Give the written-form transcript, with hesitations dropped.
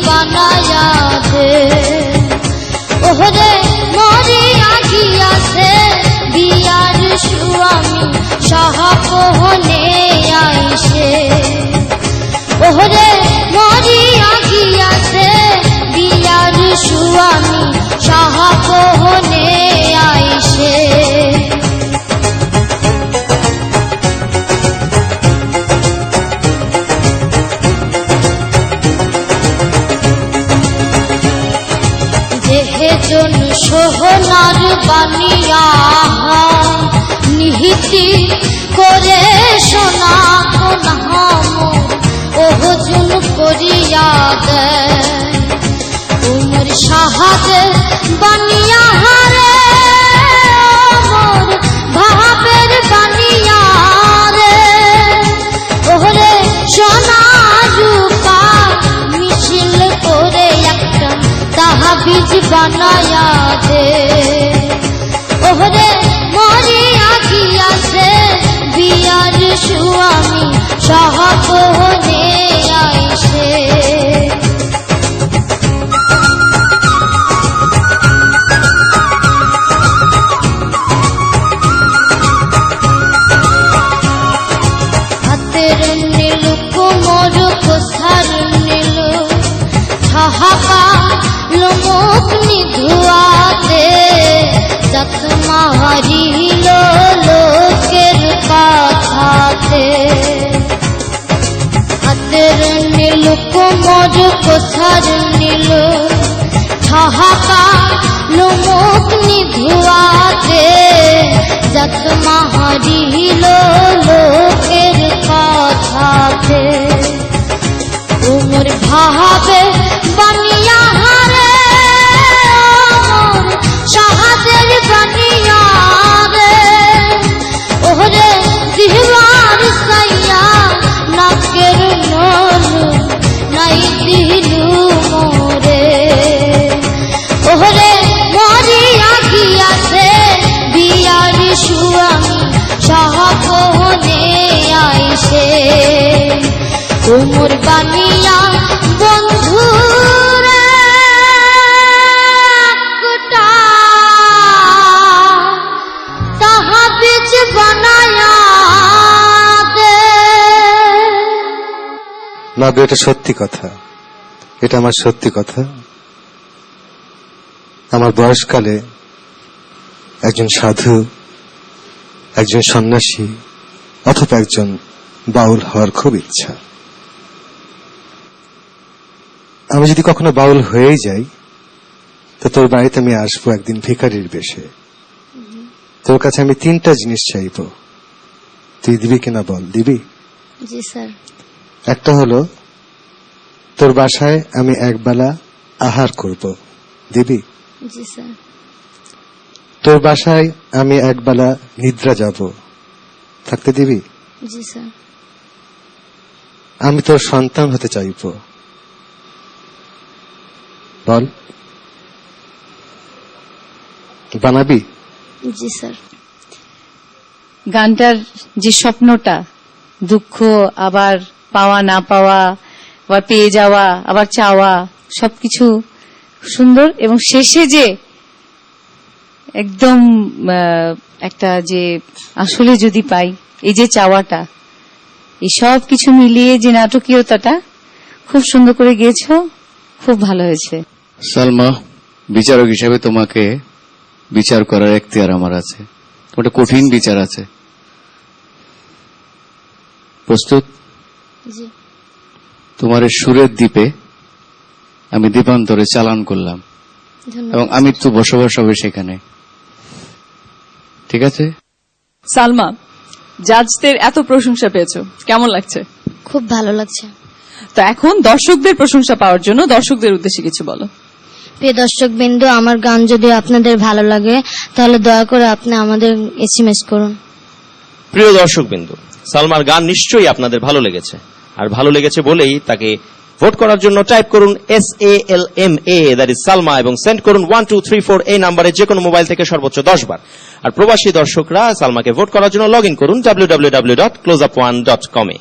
বানায়া দে। ওহরে মরিয়া গিয়াছে বিয়ার স্বামী সাহাপনে আইসে। ওহরে মরিয়া গিয়াছে বিয়ার স্বামী সাহাপনে আইসে। যেজন সোহনার বানিয়া নিহিতি করে সোনা কোনাম ওহজুন করিয়া দেয়। উমর শাহাদে বানিয়া হারে মোর ভাবের বানিয়া রে। ওহরে সোনা রূপা মিছিল করে একটা তাহাবিজ বানায়া দে। ওহরে মরিয়া গিয়াছে বিয়ার স্বামী সাহাপনে আইসে। হাতের নীল কোমর কোসার নীল সাহাবা লোমুখ নিধুয়াতে জখমা হারিল লোকের কাছাতে। হাতের নীল কোমর কোসার নীল সাহাবা লোমুখ নিধুয়াতে জখমা হারিল লোকের কাছাতে। উমর ভাবে বানিয়া হারে শাহাদের বানিয়া রে। ওহরে দিহবার সাইয়া নাকের নল নাই দিলু মোরে। ওহরে মরিয়া গিয়াছে বিয়ার স্বামী সাহাপনে আইসে। উমর বানিয়া বন্ধুরে একটা তাহাবিজ বানায়া দে। না গো, এটা সত্যি কথা, এটা আমার সত্যি কথা। আমার বয়সকালে একজন সাধু, একজন সন্ন্যাসী অথবা একজন বাউল হওয়ার খুব ইচ্ছা। আমি যদি কখনো বাউল হয়েই যাই তো তোর বাড়িতে আমি আসবো একদিন ভিখারির বেশে। তোর কাছে আমি 3টা জিনিস চাইব, তুই দিবি কিনা বল? দিবি? জি স্যার। একটা হলো তোর বাসায় আমি একবেলা আহার করব, দিবি? জি স্যার। তোর বাসায় আমি একবেলা নিদ্রা যাব, থাকতে দিবি? জি স্যার। আমি তোর সন্তান হতে চাইব, বল বানাবি? জি স্যার। গানটার যে স্বপ্নটা, দুঃখ আবার পাওয়া না পাওয়া, আবার পেয়ে যাওয়া আবার চাওয়া, সবকিছু সুন্দর। এবং শেষে যে একদম একটা যে আসলে যদি পাই, এই যে চাওয়াটা, এই সব কিছু মিলিয়ে যে নাটকীয়তাটা খুব সুন্দর করে গেয়েছো, খুব ভালো হয়েছে। সালমা, বিচারক হিসেবে তোমাকে বিচার করার এখতিয়ার আমার আছে। ওটা কঠিন বিচার আছে। প্রস্তুত? জি। তোমার সুরের দ্বীপে আমি দ্বীপান্তরে চালান করলাম এবং আমি তো বসবাস হবে সেখানে, ঠিক আছে? সালমা, জাজদের এত প্রশংসা পেয়েছো, কেমন লাগছে? খুব ভালো লাগছে। তো এখন দর্শকদের প্রশংসা পাওয়ার জন্য দর্শকদের উদ্দেশ্যে কিছু বলো। প্রিয় দর্শক বিন্দু, আমার গান যদি আপনাদের ভালো লাগে তাহলে দয়া করে আপনি আমাদের SMS করুন। প্রিয় দর্শক বিন্দু, সালমার গান নিশ্চয়ই আপনাদের ভালো লেগেছে, আর ভালো লেগেছে বলেই তাকে ভোট করার জন্য টাইপ করুন SALMA, দ্যাট ইজ সালমা, এবং সেন্ড করুন 1234 এই নাম্বারে যে কোনো মোবাইল থেকে সর্বোচ্চ 10 বার। আর প্রবাসী দর্শকরা সালমাকে ভোট করার জন্য লগ ইন করুন www.closeup1.com এ।